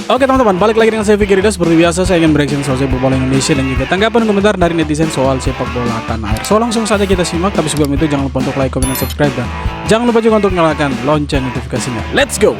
Oke teman-teman, balik lagi dengan saya Fikri Ridho. Seperti biasa saya ingin bereaction soal sepak bola Indonesia dan juga tanggapan komentar dari netizen soal sepak bola tanah air. So langsung saja kita simak, tapi sebelum itu jangan lupa untuk like, comment, dan subscribe, dan jangan lupa juga untuk nyalakan lonceng notifikasinya. Let's go.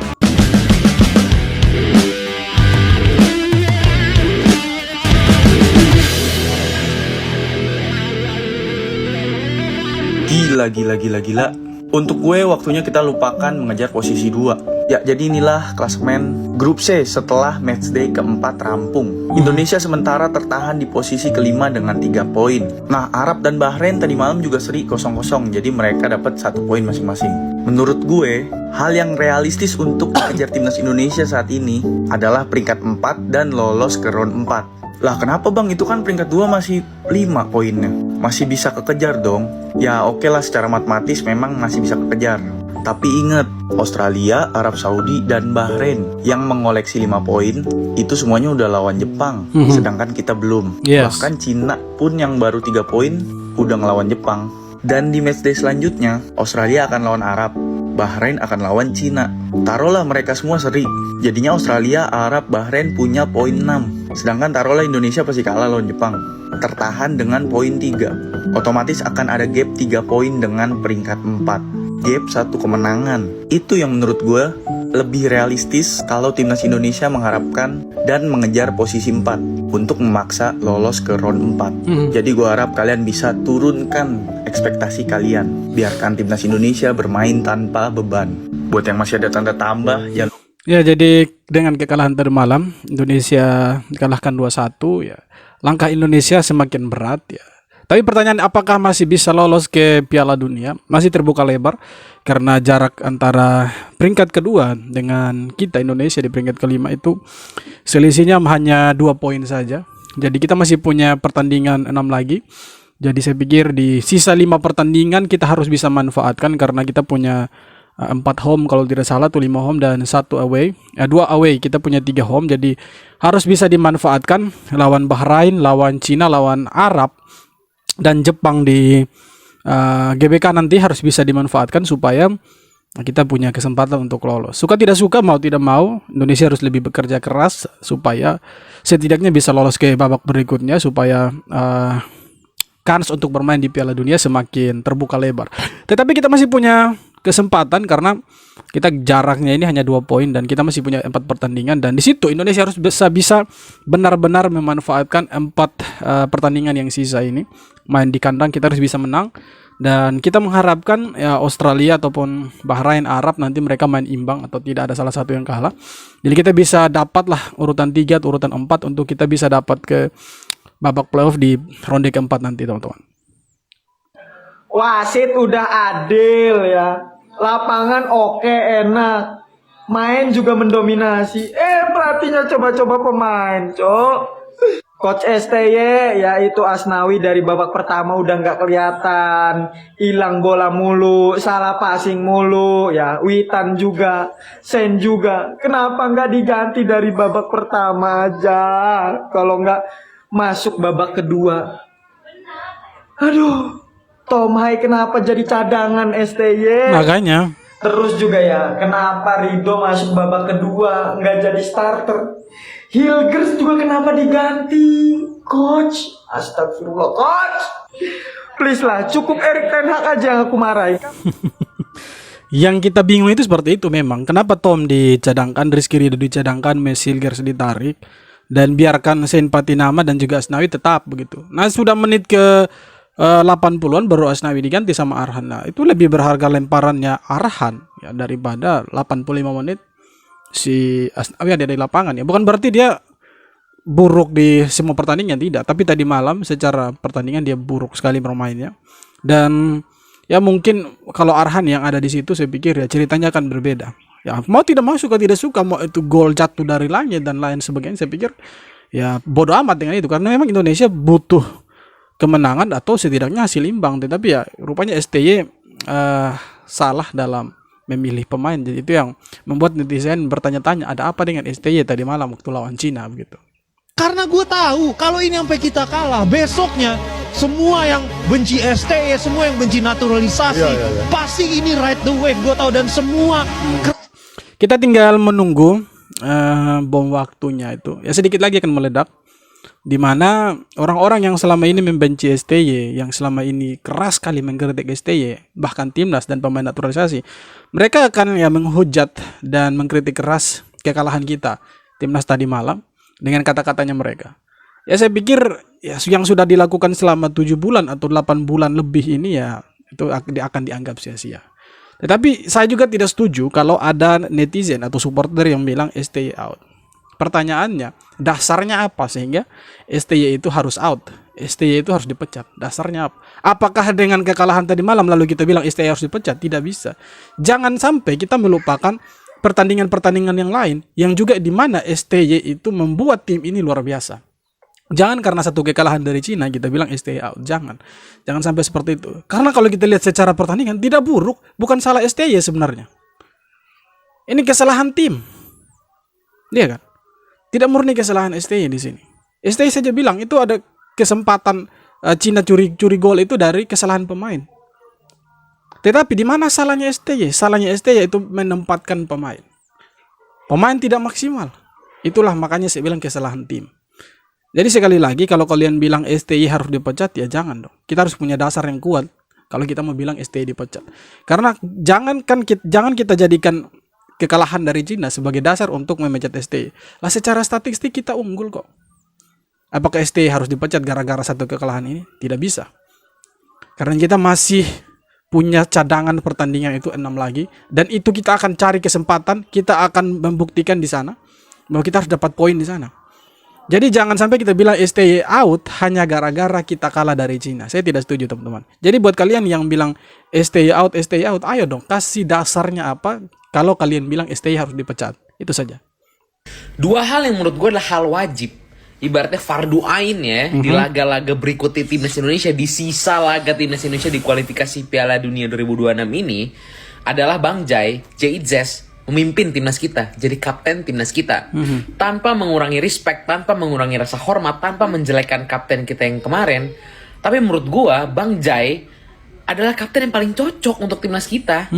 Gila. Untuk gue waktunya kita lupakan mengejar posisi 2. Ya, jadi inilah klasemen grup C setelah matchday keempat rampung. Indonesia sementara tertahan di posisi kelima dengan 3 poin. Nah, Arab dan Bahrain tadi malam juga seri 0-0, jadi mereka dapat 1 poin masing-masing. Menurut gue, hal yang realistis untuk mengejar timnas Indonesia saat ini adalah peringkat 4 dan lolos ke round 4. Lah kenapa bang, itu kan peringkat 2 masih 5 poinnya. Masih bisa kekejar dong. Ya oke lah, secara matematis memang masih bisa kekejar. Tapi ingat, Australia, Arab Saudi, dan Bahrain yang mengoleksi 5 poin itu semuanya udah lawan Jepang. Sedangkan kita belum. Bahkan Cina pun yang baru 3 poin udah ngelawan Jepang. Dan di matchday selanjutnya, Australia akan lawan Arab, Bahrain akan lawan Cina. Taruhlah mereka semua seri, jadinya Australia, Arab, Bahrain punya poin 6. Sedangkan taruhlah Indonesia pasti kalah lawan Jepang, tertahan dengan poin 3. Otomatis akan ada gap 3 poin dengan peringkat 4. Gap 1 kemenangan. Itu yang menurut gue lebih realistis kalau timnas Indonesia mengharapkan dan mengejar posisi 4 untuk memaksa lolos ke round 4. Jadi gue harap kalian bisa turunkan ekspektasi kalian. Biarkan timnas Indonesia bermain tanpa beban. Buat yang masih ada tanda tambah, Ya, jadi dengan kekalahan tadi malam, Indonesia dikalahkan 2-1 ya. Langkah Indonesia semakin berat ya. Tapi pertanyaan, apakah masih bisa lolos ke Piala Dunia? Masih terbuka lebar karena jarak antara peringkat kedua dengan kita Indonesia di peringkat kelima itu selisihnya hanya 2 poin saja. Jadi kita masih punya pertandingan 6 lagi. Jadi saya pikir di sisa 5 pertandingan kita harus bisa manfaatkan karena kita punya 4 home kalau tidak salah tuh, 5 home dan 1 away. 2 away, kita punya 3 home. Jadi harus bisa dimanfaatkan lawan Bahrain, lawan Cina, lawan Arab dan Jepang di GBK nanti harus bisa dimanfaatkan supaya kita punya kesempatan untuk lolos. Suka tidak suka, mau tidak mau, Indonesia harus lebih bekerja keras supaya setidaknya bisa lolos ke babak berikutnya, supaya kans untuk bermain di Piala Dunia semakin terbuka lebar. Tetapi kita masih punya kesempatan karena kita jaraknya ini hanya 2 poin dan kita masih punya 4 pertandingan, dan di situ Indonesia harus bisa benar-benar memanfaatkan 4 pertandingan yang sisa ini. Main di kandang kita harus bisa menang, dan kita mengharapkan ya Australia ataupun Bahrain, Arab nanti mereka main imbang atau tidak ada salah satu yang kalah. Jadi kita bisa dapatlah urutan 3 atau urutan 4 untuk kita bisa dapat ke babak playoff di ronde keempat nanti, teman-teman. Wasit udah adil ya. Lapangan oke, enak. Main juga mendominasi. Pelatihnya coba-coba pemain, Cok. Coach STY yaitu Asnawi dari babak pertama udah nggak kelihatan, hilang bola mulu, salah passing mulu ya. Witan juga, Sen juga. Kenapa nggak diganti dari babak pertama aja? Kalau nggak masuk babak kedua. Aduh, Tom Hai kenapa jadi cadangan STY? Makanya. Terus juga ya, kenapa Ridho masuk babak kedua nggak jadi starter? Hilgers juga kenapa diganti? Coach, astagfirullah, Coach. Please lah, cukup Erik ten Hag aja yang aku marahin. Yang kita bingung itu seperti itu memang. Kenapa Tom dicadangkan, Rizky Ridho dicadangkan, Messi, Hilgers ditarik, dan biarkan Sen Patinama dan juga Asnawi tetap begitu. Nah, sudah menit ke 80-an baru Asnawi diganti sama Arhan. Nah, itu lebih berharga lemparannya Arhan ya daripada 85 menit si Asnawi ada di lapangan ya. Bukan berarti dia buruk di semua pertandingan, tidak, tapi tadi malam secara pertandingan dia buruk sekali bermainnya. Dan ya mungkin kalau Arhan yang ada di situ, saya pikir ya ceritanya akan berbeda. Ya mau tidak mau, suka tidak suka, mau itu gol jatuh dari langit dan lain sebagainya, saya pikir ya bodo amat dengan itu, karena memang Indonesia butuh kemenangan atau setidaknya hasil imbang. Tetapi ya rupanya STY salah dalam memilih pemain. Jadi itu yang membuat netizen bertanya-tanya, ada apa dengan STY tadi malam waktu lawan Cina begitu. Karena gue tahu kalau ini sampai kita kalah, besoknya semua yang benci STY, semua yang benci naturalisasi, pasti ini right the way. Gue tahu, dan semua kita tinggal menunggu bom waktunya itu ya sedikit lagi akan meledak, di mana orang-orang yang selama ini membenci STY, yang selama ini keras sekali mengkritik STY, bahkan timnas dan pemain naturalisasi, mereka akan ya menghujat dan mengkritik keras kekalahan kita timnas tadi malam dengan kata-katanya mereka. Ya saya pikir ya yang sudah dilakukan selama 7 bulan atau 8 bulan lebih ini ya itu akan dianggap sia-sia. Tetapi saya juga tidak setuju kalau ada netizen atau supporter yang bilang STY out. Pertanyaannya, dasarnya apa sehingga STY itu harus out? STY itu harus dipecat. Dasarnya apa? Apakah dengan kekalahan tadi malam lalu kita bilang STY harus dipecat? Tidak bisa. Jangan sampai kita melupakan pertandingan-pertandingan yang lain yang juga di mana STY itu membuat tim ini luar biasa. Jangan karena satu kekalahan dari Cina kita bilang STY out. Jangan sampai seperti itu. Karena kalau kita lihat secara pertandingan tidak buruk, bukan salah STY sebenarnya. Ini kesalahan tim. Dia kan? Tidak murni kesalahan STY di sini. STY saja bilang itu ada kesempatan Cina curi gol itu dari kesalahan pemain. Tetapi di mana salahnya STY? Salahnya STY itu menempatkan pemain. Pemain tidak maksimal. Itulah makanya saya bilang kesalahan tim. Jadi sekali lagi kalau kalian bilang STY harus dipecat ya jangan dong. Kita harus punya dasar yang kuat kalau kita mau bilang STY dipecat. Karena jangan kita jadikan kekalahan dari Cina sebagai dasar untuk memecat STY. Lah secara statistik kita unggul kok. Apakah STY harus dipecat gara-gara satu kekalahan ini? Tidak bisa. Karena kita masih punya cadangan pertandingan itu 6 lagi. Dan itu kita akan cari kesempatan. Kita akan membuktikan di sana bahwa kita harus dapat poin di sana. Jadi jangan sampai kita bilang STY out hanya gara-gara kita kalah dari Cina. Saya tidak setuju teman-teman. Jadi buat kalian yang bilang STY out, ayo dong kasih dasarnya apa kalau kalian bilang STY harus dipecat. Itu saja. Dua hal yang menurut gue adalah hal wajib. Ibaratnya fardu ain ya di laga-laga berikutnya timnas Indonesia, di sisa laga timnas Indonesia di kualifikasi Piala Dunia 2026 ini adalah Bang Jai Itzes memimpin timnas kita, jadi kapten timnas kita, tanpa mengurangi respect, tanpa mengurangi rasa hormat, tanpa menjelekkan kapten kita yang kemarin. Tapi menurut gua Bang Jai adalah kapten yang paling cocok untuk timnas kita.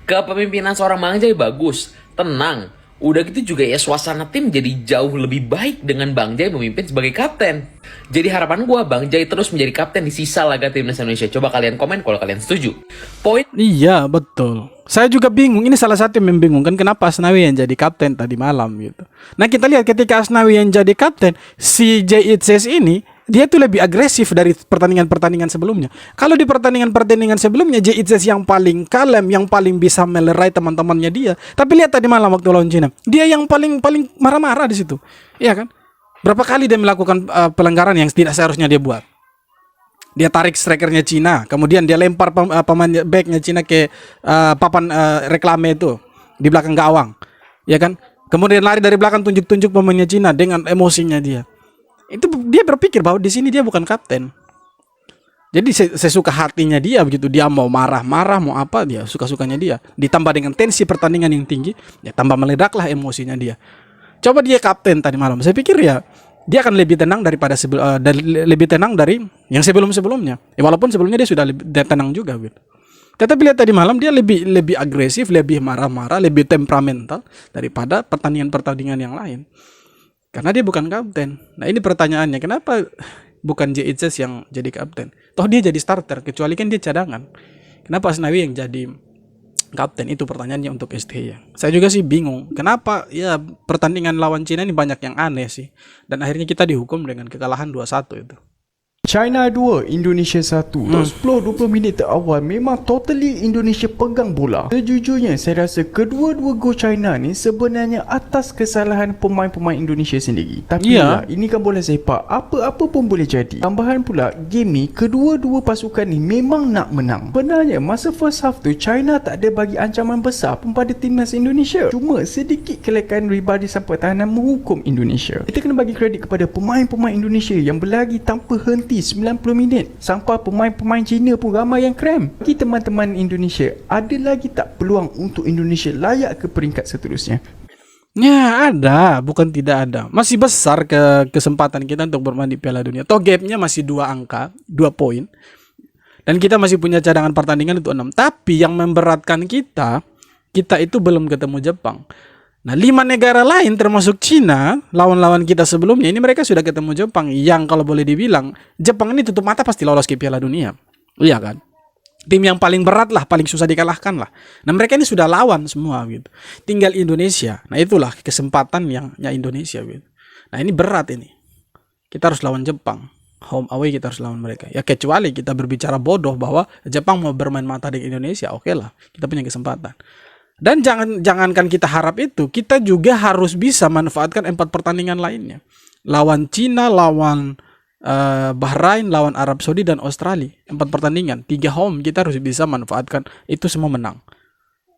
Kepemimpinan seorang Bang Jai bagus, tenang. Udah gitu juga ya suasana tim jadi jauh lebih baik dengan Bang Jai memimpin sebagai kapten. Jadi harapan gua Bang Jai terus menjadi kapten di sisa laga timnas Indonesia. Coba kalian komen kalau kalian setuju. Poin. Iya betul. Saya juga bingung. Ini salah satu yang membingungkan kenapa Asnawi yang jadi kapten tadi malam gitu. Nah kita lihat ketika Asnawi yang jadi kapten, si JITS ini dia tuh lebih agresif dari pertandingan-pertandingan sebelumnya. Kalau di pertandingan-pertandingan sebelumnya JITS yang paling kalem, yang paling bisa melerai teman-temannya dia. Tapi lihat tadi malam waktu lawan Cina, dia yang paling marah-marah di situ. Iya kan? Berapa kali dia melakukan pelanggaran yang tidak seharusnya dia buat. Dia tarik strikernya Cina, kemudian dia lempar pemain backnya Cina ke papan reklame itu di belakang gawang, ya kan? Kemudian lari dari belakang tunjuk-tunjuk pemainnya Cina dengan emosinya dia. Itu dia berpikir bahwa di sini dia bukan kapten. Jadi sesuka hatinya dia begitu, dia mau marah-marah mau apa dia suka-sukanya dia. Ditambah dengan tensi pertandingan yang tinggi, ya tambah meledaklah emosinya dia. Coba dia kapten tadi malam, saya pikir ya dia akan lebih tenang daripada lebih tenang dari yang sebelum-sebelumnya. Ya, walaupun sebelumnya dia sudah lebih tenang juga gitu. Tetapi lihat tadi malam dia lebih agresif, lebih marah-marah, lebih temperamental daripada pertandingan-pertandingan yang lain. Karena dia bukan kapten. Nah, ini pertanyaannya, kenapa bukan JITS yang jadi kapten? Toh dia jadi starter, kecuali kan dia cadangan. Kenapa Asnawi yang jadi kapten? Itu pertanyaannya untuk STY. Saya juga sih bingung. Kenapa ya pertandingan lawan Cina ini banyak yang aneh sih. Dan akhirnya kita dihukum dengan kekalahan 2-1 itu. China 2, Indonesia 1. 10-20 minit terawal memang totally Indonesia pegang bola. Sejujurnya saya rasa kedua-dua gol China ni sebenarnya atas kesalahan pemain-pemain Indonesia sendiri. Tapi ini kan bola sepak, apa-apa pun boleh jadi. Tambahan pula game ni kedua-dua pasukan ni memang nak menang. Sebenarnya masa first half tu China tak ada bagi ancaman besar pun pada timnas Indonesia. Cuma sedikit kelekan ribadi sampai tahanan menghukum Indonesia. Kita kena bagi kredit kepada pemain-pemain Indonesia yang berlari tanpa henti 90 minit. Sampai pemain-pemain Cina pun ramai yang krem. Bagi teman-teman Indonesia, ada lagi tak peluang untuk Indonesia layak ke peringkat seterusnya? Ya ada, bukan tidak ada. Masih besar kesempatan kita untuk bermain di Piala Dunia. Toh gapnya masih 2 angka, 2 poin. Dan kita masih punya cadangan pertandingan untuk 6. Tapi yang memberatkan kita itu belum ketemu Jepang. Nah, 5 negara lain termasuk Cina, lawan-lawan kita sebelumnya, ini mereka sudah ketemu Jepang yang kalau boleh dibilang, Jepang ini tutup mata pasti lolos ke Piala Dunia. Iya kan? Tim yang paling berat lah, paling susah dikalahkan lah. Nah, mereka ini sudah lawan semua gitu. Tinggal Indonesia. Nah, itulah kesempatan yang Indonesia gitu. Nah, ini berat ini. Kita harus lawan Jepang. Home away kita harus lawan mereka. Ya kecuali kita berbicara bodoh bahwa Jepang mau bermain mata dengan Indonesia, oke lah, kita punya kesempatan. Dan jangankan kita harap itu, kita juga harus bisa manfaatkan 4 pertandingan lainnya. Lawan Cina, lawan Bahrain, lawan Arab Saudi dan Australia. 4 pertandingan, 3 home, kita harus bisa manfaatkan itu semua menang.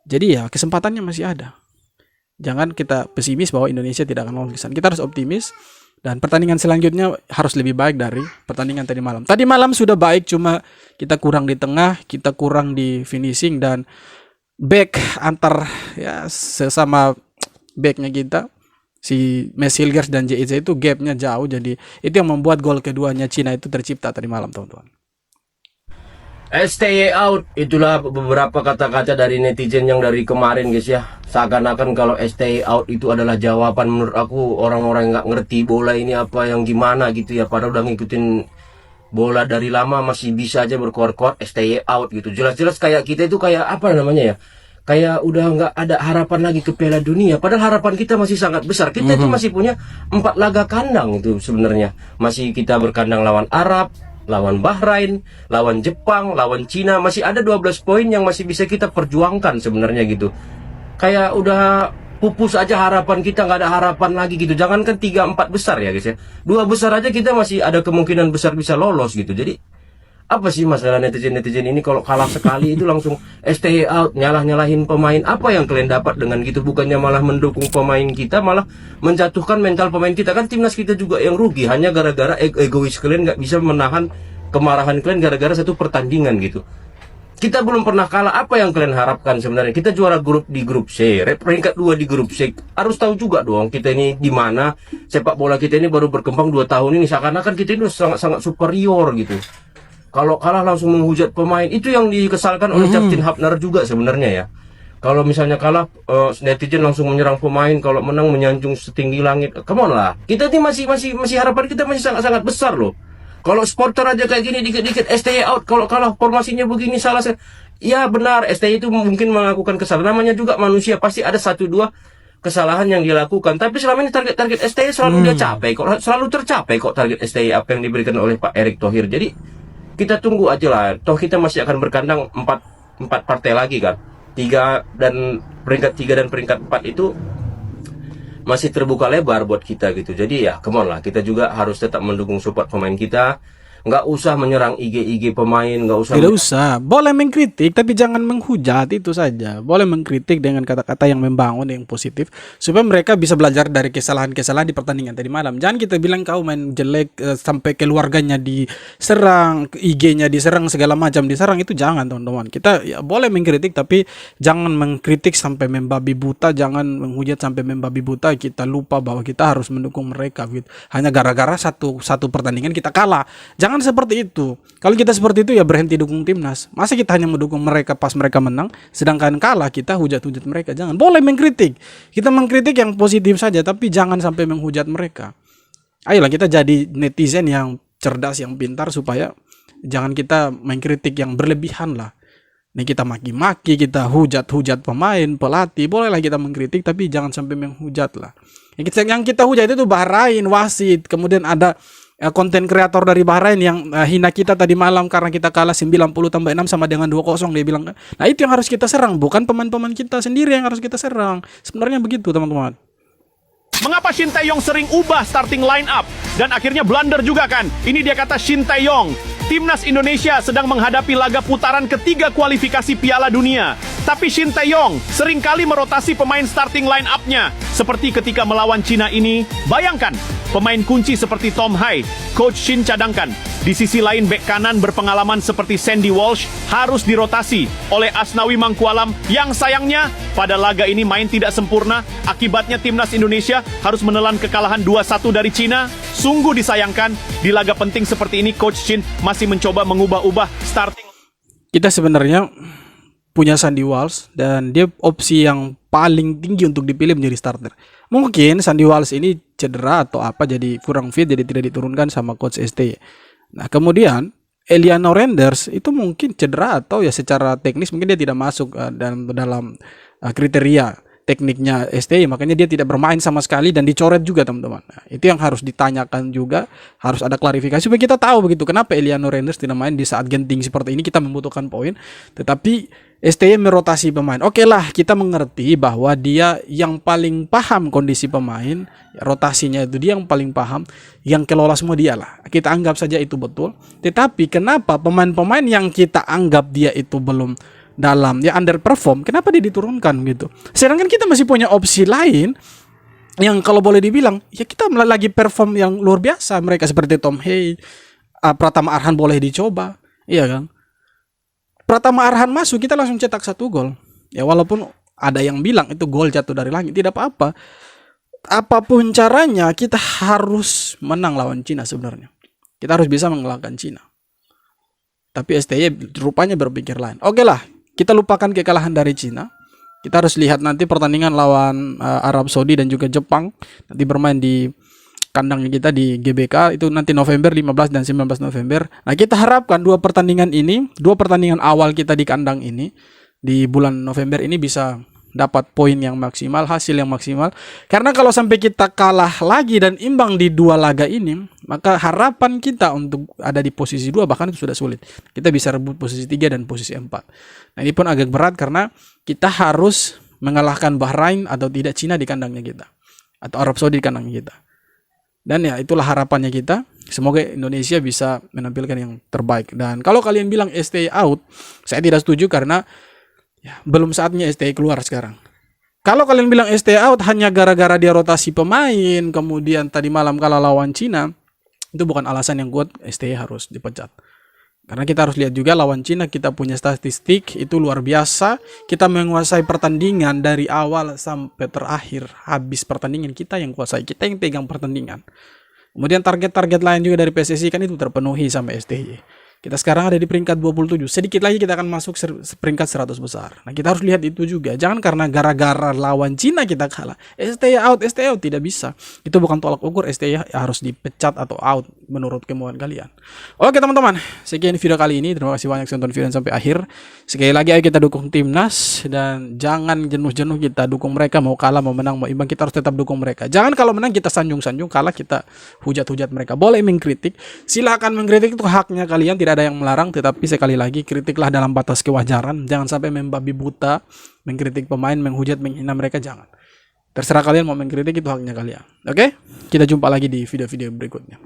Jadi ya kesempatannya masih ada. Jangan kita pesimis bahwa Indonesia tidak akan lolos ke sana. Kita harus optimis. Dan pertandingan selanjutnya harus lebih baik dari pertandingan tadi malam. Tadi malam sudah baik, cuma kita kurang di tengah, kita kurang di finishing, dan back antar ya sesama backnya kita, si Mesilgers dan JIC itu gapnya jauh. Jadi itu yang membuat gol keduanya Cina itu tercipta tadi malam, teman-teman. Stay out, itulah beberapa kata-kata dari netizen yang dari kemarin guys ya. Seakan-akan kalau stay out itu adalah jawaban. Menurut aku orang-orang nggak ngerti bola ini apa yang gimana gitu ya. Padahal udah ngikutin bola dari lama masih bisa aja berkuar-kuar stay out gitu. Jelas-jelas kayak kita itu kayak apa namanya ya, kayak udah nggak ada harapan lagi ke Piala Dunia. Padahal harapan kita masih sangat besar. Kita itu masih punya 4 laga kandang itu sebenarnya. Masih kita berkandang lawan Arab, lawan Bahrain, lawan Jepang, lawan Cina. Masih ada 12 poin yang masih bisa kita perjuangkan sebenarnya gitu. Kayak udah pupus aja harapan kita, nggak ada harapan lagi gitu. Jangankan 3-4 besar ya guys ya, 2 besar aja kita masih ada kemungkinan besar bisa lolos gitu. Jadi apa sih masalah netizen ini kalau kalah sekali itu langsung stay out, nyalahin pemain? Apa yang kalian dapat dengan gitu? Bukannya malah mendukung pemain kita, malah menjatuhkan mental pemain kita. Kan timnas kita juga yang rugi hanya gara-gara egois kalian nggak bisa menahan kemarahan kalian gara-gara 1 pertandingan gitu. Kita belum pernah kalah. Apa yang kalian harapkan sebenarnya? Kita juara grup di grup C, peringkat 2 di grup C. Harus tahu juga dong kita ini di mana. Sepak bola kita ini baru berkembang 2 tahun ini, seakan-akan kita ini sangat superior gitu. Kalau kalah langsung menghujat pemain, itu yang dikesalkan oleh Justin Hubner juga sebenarnya ya. Kalau misalnya kalah, netizen langsung menyerang pemain. Kalau menang menyanjung setinggi langit. Come on lah, kita ini masih harapan kita masih sangat besar loh. Kalau supporter aja kayak gini dikit-dikit stay out, kalau kalah formasinya begini salah. Ya benar, STY itu mungkin melakukan kesalahan. Namanya juga manusia, pasti ada 1-2 kesalahan yang dilakukan. Tapi selama ini target STY selalu dia capai kok, selalu tercapai kok target STY apa yang diberikan oleh Pak Erick Thohir. Jadi kita tunggu aja lah. Toh kita masih akan berkandang 4 partai lagi kan. 3 dan peringkat 3 dan peringkat 4 itu masih terbuka lebar buat kita gitu. Jadi ya come on lah, kita juga harus tetap mendukung support pemain kita. Nggak usah menyerang IG pemain, nggak usah. Tidak usah, boleh mengkritik tapi jangan menghujat, itu saja. Boleh mengkritik dengan kata-kata yang membangun, yang positif, supaya mereka bisa belajar dari kesalahan-kesalahan di pertandingan tadi malam. Jangan kita bilang kau main jelek sampai keluarganya diserang, IG-nya diserang, segala macam diserang, itu jangan teman-teman. Kita ya boleh mengkritik tapi jangan mengkritik sampai membabi buta, jangan menghujat sampai membabi buta. Kita lupa bahwa kita harus mendukung mereka gitu. Hanya gara-gara satu pertandingan kita kalah. Jangan seperti itu. Kalau kita seperti itu ya berhenti dukung timnas. Masa kita hanya mendukung mereka pas mereka menang, sedangkan kalah kita hujat-hujat mereka. Jangan. Boleh mengkritik. Kita mengkritik yang positif saja, tapi jangan sampai menghujat mereka. Ayolah kita jadi netizen yang cerdas, yang pintar, supaya jangan kita mengkritik yang berlebihan lah. Nih kita maki-maki, kita hujat-hujat pemain, pelatih. Bolehlah kita mengkritik, tapi jangan sampai menghujat lah. Yang kita hujat itu Bahrain, wasit, kemudian ada konten kreator dari Bahrain yang hina kita tadi malam karena kita kalah 90+6 sama dengan 2-0, dia bilang kan. Nah itu yang harus kita serang, bukan pemain-pemain kita sendiri yang harus kita serang. Sebenarnya begitu teman-teman. Mengapa Shin Tae-yong sering ubah starting line up dan akhirnya blunder juga kan? Ini dia kata Shin Tae-yong. Timnas Indonesia sedang menghadapi laga putaran ketiga kualifikasi Piala Dunia. Tapi Shin Tae-yong seringkali merotasi pemain starting line up-nya. Seperti ketika melawan Cina ini, bayangkan pemain kunci seperti Tom Hai, Coach Shin cadangkan. Di sisi lain, bek kanan berpengalaman seperti Sandy Walsh harus dirotasi oleh Asnawi Mangkualam yang sayangnya pada laga ini main tidak sempurna. Akibatnya timnas Indonesia harus menelan kekalahan 2-1 dari Cina. Sungguh disayangkan, di laga penting seperti ini Coach Shin masih mencoba mengubah-ubah starting. Kita sebenarnya punya Sandy Walsh dan dia opsi yang paling tinggi untuk dipilih menjadi starter. Mungkin Sandy Walsh ini cedera atau apa, jadi kurang fit, jadi tidak diturunkan sama coach STY. Nah kemudian Eliano Renders itu mungkin cedera atau ya secara teknis mungkin dia tidak masuk dalam kriteria tekniknya STY, makanya dia tidak bermain sama sekali dan dicoret juga teman-teman. Nah, itu yang harus ditanyakan juga, harus ada klarifikasi supaya kita tahu begitu kenapa Eliano Renders tidak main di saat genting seperti ini. Kita membutuhkan poin, tetapi STY merotasi pemain. Oke lah, kita mengerti bahwa dia yang paling paham kondisi pemain, rotasinya itu dia yang paling paham, yang kelola semua dia lah. Kita anggap saja itu betul. Tetapi kenapa pemain-pemain yang kita anggap dia itu belum dalam ya underperform, kenapa dia diturunkan gitu? Sedangkan kita masih punya opsi lain yang kalau boleh dibilang ya kita lagi perform yang luar biasa. Mereka seperti Tom Hay, Pratama Arhan boleh dicoba, iya kan? Pratama Arhan masuk, kita langsung cetak 1 gol. Ya walaupun ada yang bilang itu gol jatuh dari langit, tidak apa-apa. Apapun caranya kita harus menang lawan Cina sebenarnya. Kita harus bisa mengalahkan Cina. Tapi STY rupanya berpikir lain. Oke lah, kita lupakan kekalahan dari Cina. Kita harus lihat nanti pertandingan lawan Arab Saudi dan juga Jepang. Nanti bermain di kandangnya kita di GBK, itu nanti November 15 dan 19 November. Nah kita harapkan dua pertandingan awal kita di kandang ini di bulan November ini bisa dapat poin yang maksimal, hasil yang maksimal. Karena kalau sampai kita kalah lagi dan imbang di 2 laga ini, maka harapan kita untuk ada di posisi 2 bahkan itu sudah sulit. Kita bisa rebut posisi 3 dan posisi 4. Nah ini pun agak berat karena kita harus mengalahkan Bahrain atau tidak Cina di kandangnya kita, atau Arab Saudi di kandangnya kita. Dan ya itulah harapannya kita. Semoga Indonesia bisa menampilkan yang terbaik. Dan kalau kalian bilang STY out, saya tidak setuju karena ya, belum saatnya STY keluar sekarang. Kalau kalian bilang STY out hanya gara-gara dia rotasi pemain, kemudian tadi malam kalah lawan Cina, itu bukan alasan yang kuat STY harus dipecat. Karena kita harus lihat juga lawan Cina kita punya statistik itu luar biasa. Kita menguasai pertandingan dari awal sampai terakhir. Habis pertandingan kita yang kuasai, kita yang pegang pertandingan. Kemudian target-target lain juga dari PSSI kan itu terpenuhi sama STY. Kita sekarang ada di peringkat 27. Sedikit lagi kita akan masuk peringkat 100 besar. Nah kita harus lihat itu juga. Jangan karena gara-gara lawan Cina kita kalah. STY out tidak bisa. Itu bukan tolak ukur. STY harus dipecat atau out menurut kemauan kalian. Oke teman-teman. Sekian video kali ini. Terima kasih banyak sudah nonton video sampai akhir. Sekali lagi ayo kita dukung timnas. Dan jangan jenuh-jenuh kita dukung mereka. Mau kalah, mau menang, mau imbang. Kita harus tetap dukung mereka. Jangan kalau menang kita sanjung-sanjung. Kalah kita hujat-hujat mereka. Boleh mengkritik. Silakan mengkritik, itu haknya kalian. Tidak ada yang melarang, tetapi sekali lagi kritiklah dalam batas kewajaran. Jangan sampai membabi buta, mengkritik pemain, menghujat, menghina mereka, jangan. Terserah kalian mau mengkritik, itu haknya kalian. Oke? Kita jumpa lagi di video-video berikutnya.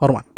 Hormat.